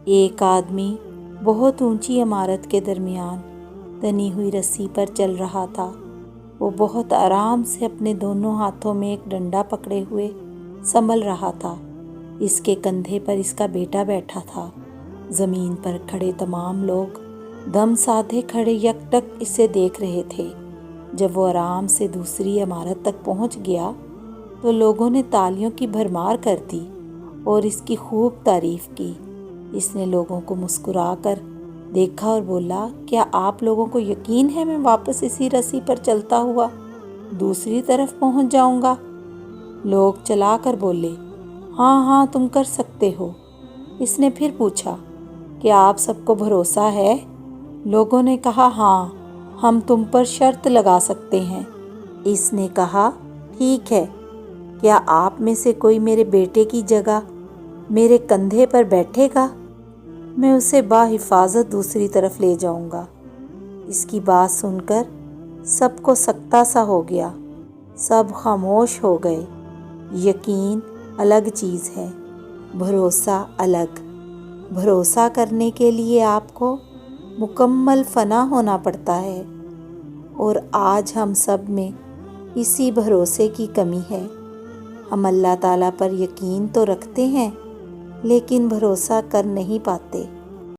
ایک آدمی بہت اونچی عمارت کے درمیان تنی ہوئی رسی پر چل رہا تھا۔ وہ بہت آرام سے اپنے دونوں ہاتھوں میں ایک ڈنڈا پکڑے ہوئے سنبھل رہا تھا۔ اس کے کندھے پر اس کا بیٹا بیٹھا تھا۔ زمین پر کھڑے تمام لوگ دم سادھے کھڑے یکٹک اسے دیکھ رہے تھے۔ جب وہ آرام سے دوسری عمارت تک پہنچ گیا تو لوگوں نے تالیوں کی بھرمار کر دی اور اس کی خوب تعریف کی۔ اس نے لوگوں کو مسکرا کر دیکھا اور بولا، کیا آپ لوگوں کو یقین ہے میں واپس اسی رسی پر چلتا ہوا دوسری طرف پہنچ جاؤں گا؟ لوگ چلا کر بولے، ہاں ہاں تم کر سکتے ہو۔ اس نے پھر پوچھا، کیا آپ سب کو بھروسہ ہے؟ لوگوں نے کہا، ہاں ہم تم پر شرط لگا سکتے ہیں۔ اس نے کہا، ٹھیک ہے، کیا آپ میں سے کوئی میرے بیٹے کی جگہ میرے کندھے پر بیٹھے گا؟ میں اسے بحفاظت دوسری طرف لے جاؤں گا۔ اس کی بات سن کر سب کو سکتہ سا ہو گیا۔ سب خاموش ہو گئے۔ یقین الگ چیز ہے، بھروسہ الگ۔ بھروسہ کرنے کے لیے آپ کو مکمل فنا ہونا پڑتا ہے، اور آج ہم سب میں اسی بھروسے کی کمی ہے۔ ہم اللہ تعالیٰ پر یقین تو رکھتے ہیں لیکن بھروسہ کر نہیں پاتے۔